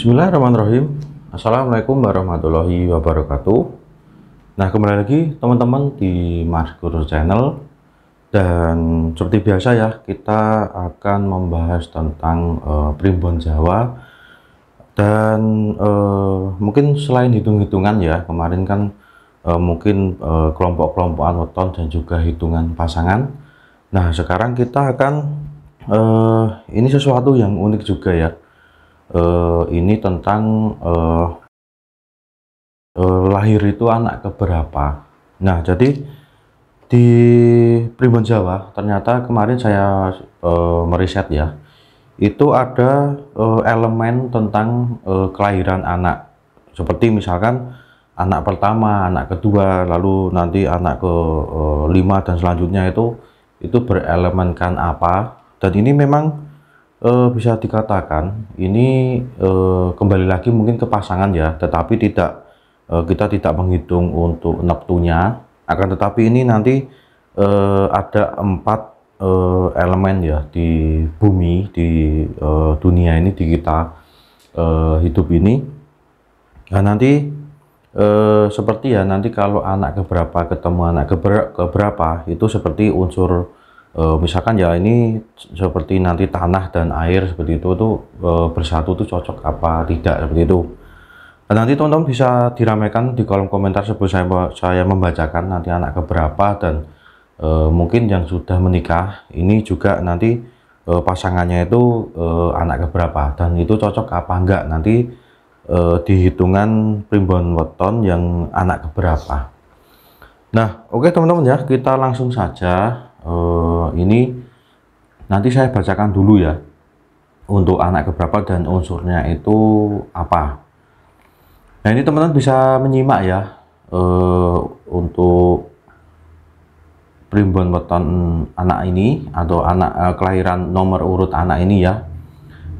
Bismillahirrahmanirrahim. Assalamualaikum warahmatullahi wabarakatuh. Nah, kembali lagi teman-teman di Mas Guru Channel. Dan seperti biasa ya, kita akan membahas tentang primbon Jawa. Dan mungkin selain hitung-hitungan ya, kemarin kan mungkin kelompok-kelompokan weton dan juga hitungan pasangan. Nah, sekarang kita akan ini sesuatu yang unik juga ya. Ini tentang lahir itu anak keberapa. Nah, jadi di primbon Jawa ternyata kemarin saya meriset ya, itu ada elemen tentang kelahiran anak, seperti misalkan anak pertama, anak kedua, lalu nanti anak ke 5 dan selanjutnya itu berelemenkan apa. Dan ini memang bisa dikatakan ini kembali lagi mungkin ke pasangan ya, tetapi tidak kita tidak menghitung untuk neptunya, akan tetapi ini nanti ada 4 elemen ya di bumi, di dunia ini, di kita hidup ini. Nah, nanti seperti ya, nanti kalau anak keberapa ketemu anak keberapa itu seperti unsur misalkan ya, ini seperti nanti tanah dan air seperti itu tuh bersatu tuh cocok apa tidak seperti itu. Dan nanti teman-teman bisa diramaikan di kolom komentar sebelum saya membacakan nanti anak keberapa, dan mungkin yang sudah menikah ini juga nanti pasangannya itu anak keberapa dan itu cocok apa enggak nanti di hitungan primbon weton yang anak keberapa. Nah, oke teman-teman ya, kita langsung saja. Ini nanti saya bacakan dulu ya untuk anak keberapa dan unsurnya itu apa. Nah, ini teman-teman bisa menyimak ya untuk primbon weton anak ini atau anak kelahiran nomor urut anak ini ya.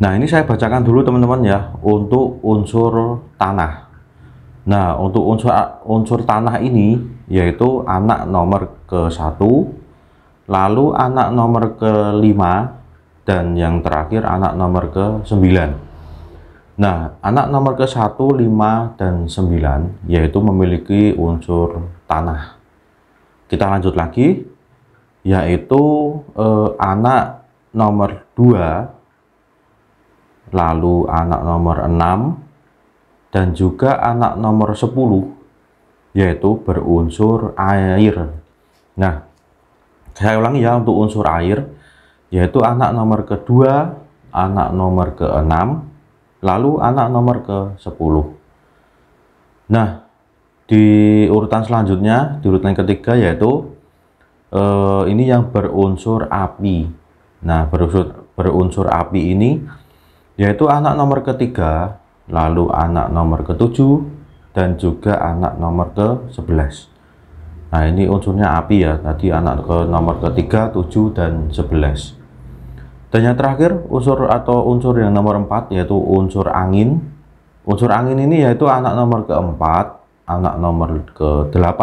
Nah, ini saya bacakan dulu teman-teman ya untuk unsur tanah. Nah, untuk unsur tanah ini yaitu anak nomor ke-1, lalu anak nomor ke-5, dan yang terakhir anak nomor ke-9. Nah, anak nomor ke-1, 5, dan 9 yaitu memiliki unsur tanah. Kita lanjut lagi, yaitu anak nomor 2, lalu anak nomor 6, dan juga anak nomor 10 yaitu berunsur air. Nah, saya ulangi ya, untuk unsur air yaitu anak nomor kedua, anak nomor ke-6, lalu anak nomor ke-10. Nah, di urutan selanjutnya, di urutan ketiga yaitu ini yang berunsur api. Nah, berunsur api ini yaitu anak nomor ketiga, lalu anak nomor ke-7, dan juga anak nomor ke-11. Nah, ini unsurnya api ya, tadi anak nomor ke-3, 7, dan 11. Dan yang terakhir unsur yang nomor 4 yaitu unsur angin. Unsur angin ini yaitu anak nomor ke-4, anak nomor ke-8,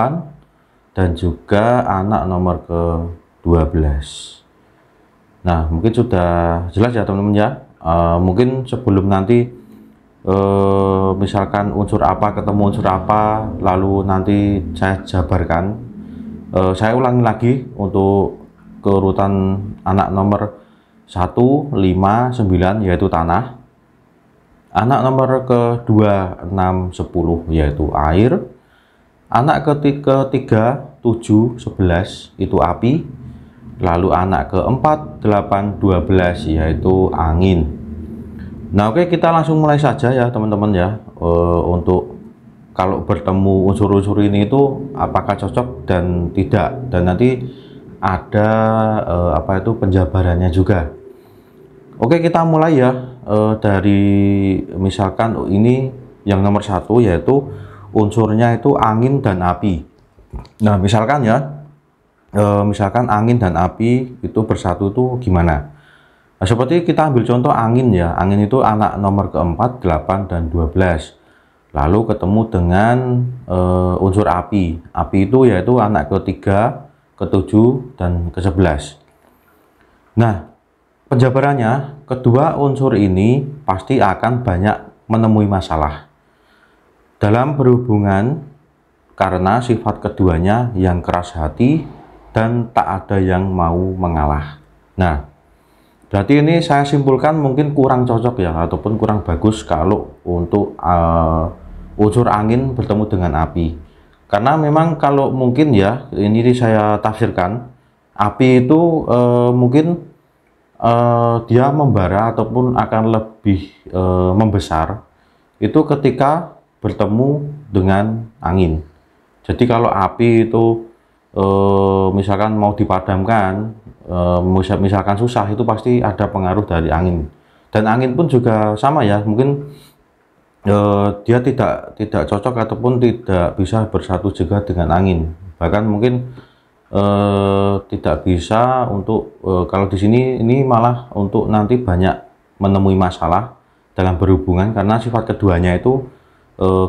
dan juga anak nomor ke-12. Nah, mungkin sudah jelas ya teman-teman ya. Mungkin sebelum nanti misalkan unsur apa ketemu unsur apa, lalu nanti saya jabarkan, saya ulangi lagi untuk keurutan anak nomor 1, 5, 9 yaitu tanah, anak nomor kedua 6, 10 yaitu air, anak ketiga 7, 11 itu api, lalu anak keempat 8, 12 yaitu angin. Nah, oke, kita langsung mulai saja ya teman-teman ya. Untuk kalau bertemu unsur-unsur ini itu apakah cocok dan tidak, dan nanti ada penjabarannya juga. Oke, kita mulai ya dari misalkan ini yang nomor 1 yaitu unsurnya itu angin dan api. Nah, misalkan ya, misalkan angin dan api itu bersatu tuh gimana? Nah, seperti kita ambil contoh angin ya. Angin itu anak nomor ke-4, 8, dan 12. Lalu ketemu dengan unsur api. Api itu yaitu anak ke-3, ke-7, dan ke-11. Nah, penjabarannya, kedua unsur ini pasti akan banyak menemui masalah dalam berhubungan karena sifat keduanya yang keras hati dan tak ada yang mau mengalah. Nah, berarti ini saya simpulkan mungkin kurang cocok ya, ataupun kurang bagus kalau untuk unsur angin bertemu dengan api. Karena memang kalau mungkin ya, ini saya tafsirkan, api itu mungkin dia membara ataupun akan lebih membesar itu ketika bertemu dengan angin. Jadi kalau api itu misalkan mau dipadamkan, misalkan susah, itu pasti ada pengaruh dari angin. Dan angin pun juga sama ya, mungkin dia tidak cocok ataupun tidak bisa bersatu juga dengan angin. Bahkan mungkin tidak bisa untuk kalau di sini ini malah untuk nanti banyak menemui masalah dalam berhubungan karena sifat keduanya itu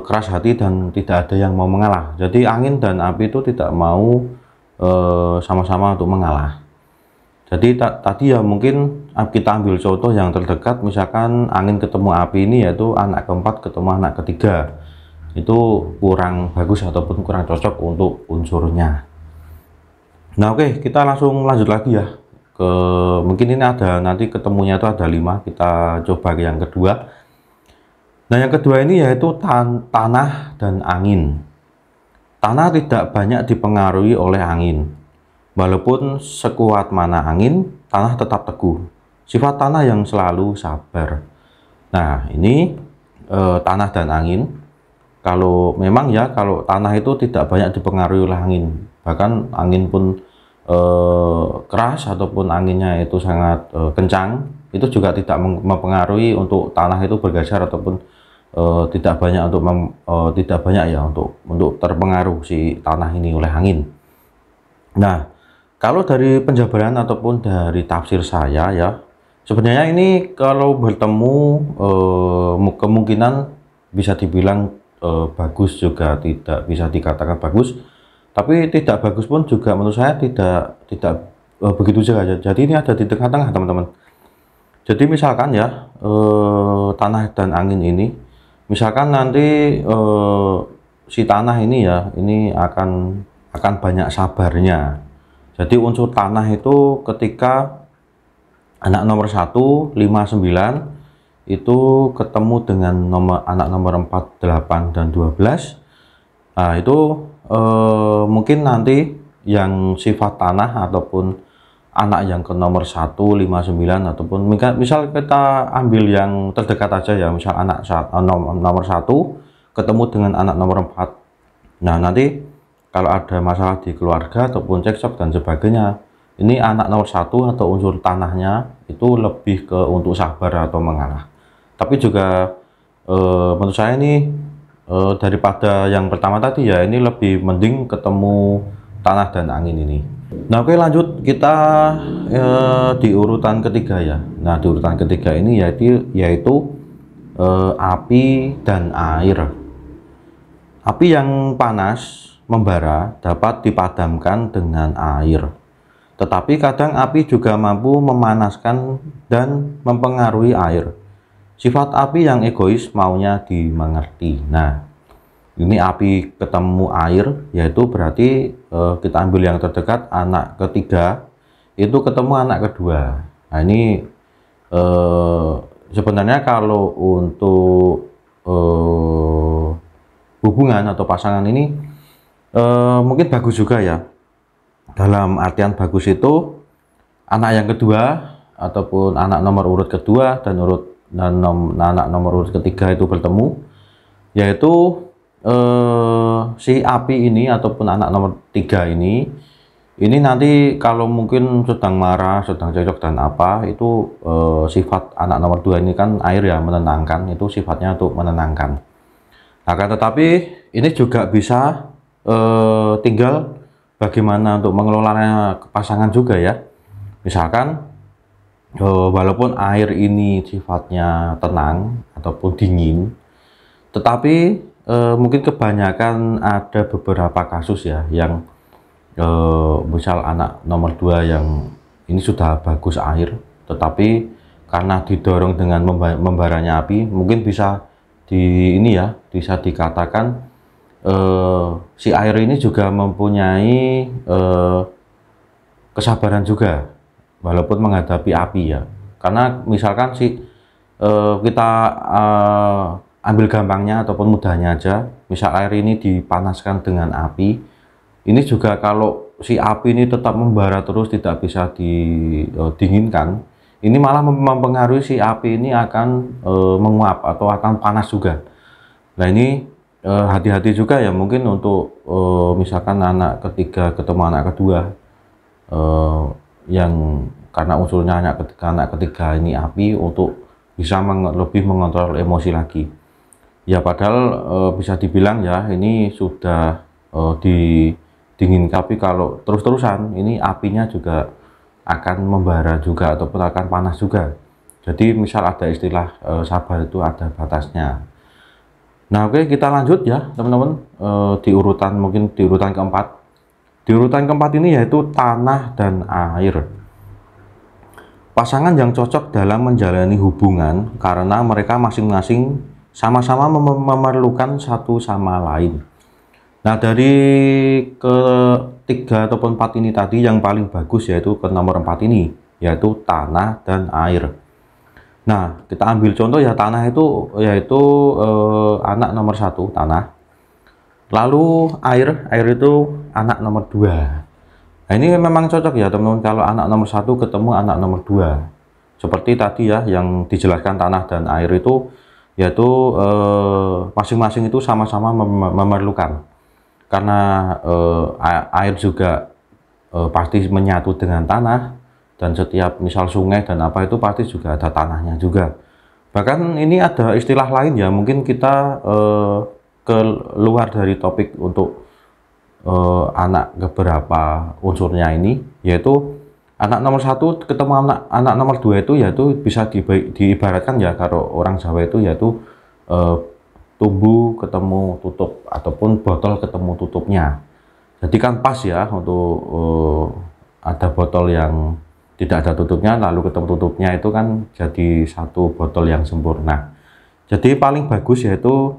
keras hati dan tidak ada yang mau mengalah. Jadi angin dan api itu tidak mau sama-sama untuk mengalah. Jadi tadi ya mungkin kita ambil contoh yang terdekat, misalkan angin ketemu api ini, yaitu anak keempat ketemu anak ketiga, itu kurang bagus ataupun kurang cocok untuk unsurnya. Nah oke, kita langsung lanjut lagi ya ke, mungkin ini ada nanti ketemunya itu ada 5, kita coba ke yang kedua. Nah yang kedua ini yaitu tanah dan angin. Tanah tidak banyak dipengaruhi oleh angin. Walaupun sekuat mana angin, tanah tetap teguh. Sifat tanah yang selalu sabar. Nah ini tanah dan angin. Kalau memang ya, kalau tanah itu tidak banyak dipengaruhi oleh angin, bahkan angin pun keras ataupun anginnya itu sangat kencang, itu juga tidak mempengaruhi untuk tanah itu bergeser ataupun tidak banyak untuk tidak banyak ya untuk terpengaruh si tanah ini oleh angin. Nah, kalau dari penjabaran ataupun dari tafsir saya ya, sebenarnya ini kalau bertemu kemungkinan bisa dibilang bagus, juga tidak bisa dikatakan bagus, tapi tidak bagus pun juga menurut saya tidak begitu saja. Jadi ini ada di tengah-tengah teman-teman. Jadi misalkan ya tanah dan angin ini, misalkan nanti si tanah ini ya, ini akan banyak sabarnya. Jadi unsur tanah itu ketika anak nomor 1, 5, 9 itu ketemu dengan anak nomor 4, 8, dan 12. Nah itu mungkin nanti yang sifat tanah ataupun anak yang ke nomor 1, 5, 9 ataupun misal kita ambil yang terdekat aja ya, misal anak nomor 1 ketemu dengan anak nomor 4. Nah nanti kalau ada masalah di keluarga ataupun cekcok dan sebagainya, ini anak nomor 1 atau unsur tanahnya itu lebih ke untuk sabar atau mengalah. Tapi juga menurut saya ini daripada yang pertama tadi ya, ini lebih mending ketemu tanah dan angin ini. Nah oke, lanjut kita di urutan ketiga ya. Nah di urutan ketiga ini yaitu api dan air. Api yang panas membara dapat dipadamkan dengan air. Tetapi kadang api juga mampu memanaskan dan mempengaruhi air. Sifat api yang egois maunya dimengerti. Nah, ini api ketemu air, yaitu berarti kita ambil yang terdekat, anak ketiga itu ketemu anak kedua. Nah, ini sebenarnya kalau untuk hubungan atau pasangan ini mungkin bagus juga ya. Dalam artian bagus itu anak yang kedua ataupun anak nomor urut kedua dan anak nomor urut ketiga itu bertemu, yaitu si api ini ataupun anak nomor 3 ini nanti kalau mungkin sedang marah, sedang cekcok dan apa, itu sifat anak nomor 2 ini kan air ya, menenangkan, itu sifatnya untuk menenangkan. Akan tetapi ini juga bisa tinggal bagaimana untuk mengelolanya pasangan juga ya. Misalkan walaupun air ini sifatnya tenang ataupun dingin, tetapi mungkin kebanyakan ada beberapa kasus ya yang misal anak nomor 2 yang ini sudah bagus air, tetapi karena didorong dengan membaranya api, mungkin bisa ini ya, bisa dikatakan si air ini juga mempunyai kesabaran juga walaupun menghadapi api ya. Karena misalkan kita ambil gampangnya ataupun mudahnya aja, misal air ini dipanaskan dengan api, ini juga kalau si api ini tetap membara terus tidak bisa didinginkan, ini malah mempengaruhi si api ini akan menguap atau akan panas juga. Nah ini hati-hati juga ya, mungkin untuk misalkan anak ketiga ketemu anak kedua yang karena unsurnya anak ketiga ini api, untuk bisa lebih mengontrol emosi lagi ya. Padahal bisa dibilang ya ini sudah didinginkan, tapi kalau terus-terusan ini apinya juga akan membara juga ataupun akan panas juga. Jadi misal ada istilah sabar itu ada batasnya. Nah oke, kita lanjut ya teman-teman, mungkin di urutan keempat. Di urutan keempat ini yaitu tanah dan air. Pasangan yang cocok dalam menjalani hubungan karena mereka masing-masing sama-sama memerlukan satu sama lain. Nah dari ketiga ataupun empat ini tadi, yang paling bagus yaitu ke nomor 4 ini, yaitu tanah dan air. Nah kita ambil contoh ya, tanah itu yaitu anak nomor 1 tanah, lalu air itu anak nomor 2. Nah ini memang cocok ya teman-teman, kalau anak nomor 1 ketemu anak nomor 2 seperti tadi ya yang dijelaskan tanah dan air itu, yaitu masing-masing itu sama-sama memerlukan. Karena air juga pasti menyatu dengan tanah, dan setiap misal sungai dan apa itu pasti juga ada tanahnya juga. Bahkan ini ada istilah lain ya, mungkin kita keluar dari topik untuk anak keberapa unsurnya ini, yaitu anak nomor 1 ketemu anak nomor 2 itu, yaitu bisa diibaratkan ya kalau orang Jawa itu, yaitu tumbuh ketemu tutup ataupun botol ketemu tutupnya. Jadi kan pas ya untuk ada botol yang tidak ada tutupnya lalu ketemu tutupnya, itu kan jadi satu botol yang sempurna. Jadi paling bagus yaitu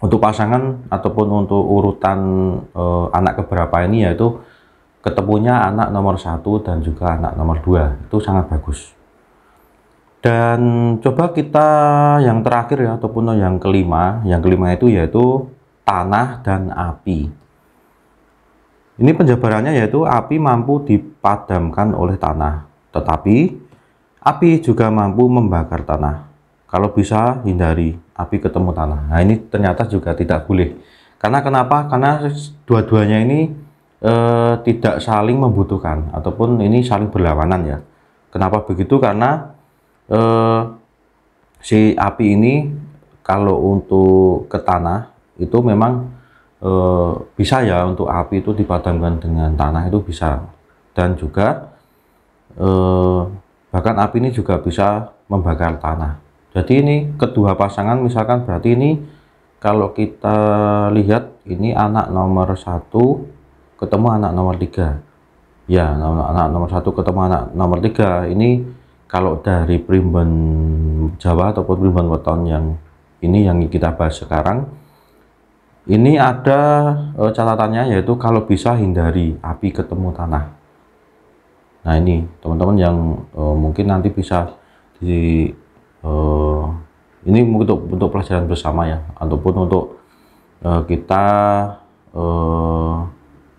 untuk pasangan ataupun untuk urutan anak keberapa ini, yaitu ketemunya anak nomor 1 dan juga anak nomor 2, itu sangat bagus. Dan coba kita yang terakhir ya, ataupun yang kelima. Yang kelima itu yaitu tanah dan api. Ini penjabarannya yaitu api mampu dipadamkan oleh tanah, tetapi api juga mampu membakar tanah. Kalau bisa hindari api ketemu tanah. Nah ini ternyata juga tidak boleh. Karena kenapa? Karena dua-duanya ini tidak saling membutuhkan ataupun ini saling berlawanan ya. Kenapa begitu? Karena si api ini kalau untuk ke tanah itu memang bisa ya, untuk api itu dipadamkan dengan tanah itu bisa. Dan juga bahkan api ini juga bisa membakar tanah. Jadi ini kedua pasangan misalkan, berarti ini kalau kita lihat ini anak nomor 1 ketemu anak nomor 3 ya, anak nomor 1 ketemu anak nomor 3 ini kalau dari primbon Jawa ataupun primbon weton yang ini yang kita bahas sekarang, ini ada catatannya yaitu kalau bisa hindari api ketemu tanah. Nah ini teman-teman yang mungkin nanti bisa ini untuk pelajaran bersama ya, ataupun untuk kita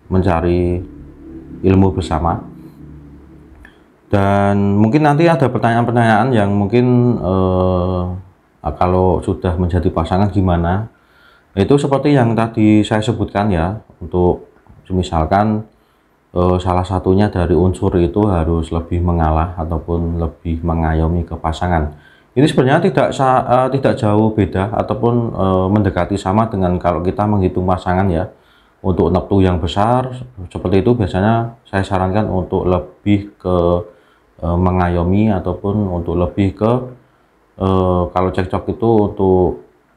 mencari ilmu bersama. Dan mungkin nanti ada pertanyaan-pertanyaan yang mungkin kalau sudah menjadi pasangan gimana, itu seperti yang tadi saya sebutkan ya, untuk misalkan salah satunya dari unsur itu harus lebih mengalah ataupun lebih mengayomi ke pasangan. Ini sebenarnya tidak jauh beda ataupun mendekati sama dengan kalau kita menghitung pasangan ya. Untuk neptu yang besar seperti itu biasanya saya sarankan untuk lebih ke mengayomi ataupun untuk lebih ke kalau cekcok itu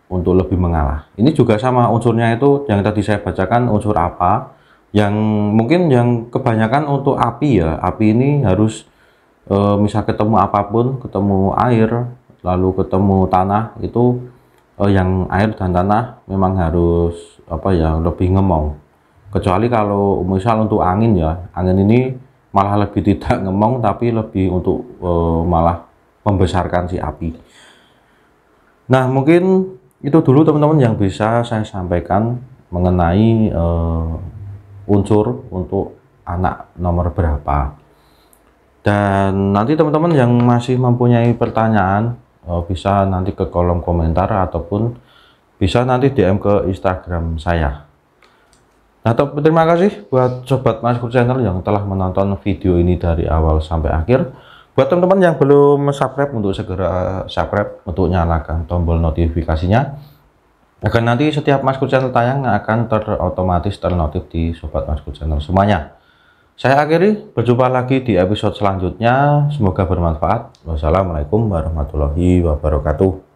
untuk lebih mengalah. Ini juga sama unsurnya itu yang tadi saya bacakan, unsur apa yang mungkin yang kebanyakan untuk api ya. Api ini harus misal ketemu apapun, ketemu air lalu ketemu tanah, itu yang air dan tanah memang harus apa ya, lebih ngemong. Kecuali kalau misal untuk angin ya, angin ini malah lebih tidak ngemong tapi lebih untuk malah membesarkan si api. Nah, mungkin itu dulu teman-teman yang bisa saya sampaikan mengenai unsur untuk anak nomor berapa. Dan nanti teman-teman yang masih mempunyai pertanyaan bisa nanti ke kolom komentar ataupun bisa nanti DM ke Instagram saya. Nah, terima kasih buat Sobat Maskur Channel yang telah menonton video ini dari awal sampai akhir. Buat teman-teman yang belum subscribe, untuk segera subscribe, untuk nyalakan tombol notifikasinya, agar nanti setiap Maskur Channel tayang akan otomatis ternotif di Sobat Maskur Channel semuanya. Saya akhiri, berjumpa lagi di episode selanjutnya. Semoga bermanfaat. Wassalamualaikum warahmatullahi wabarakatuh.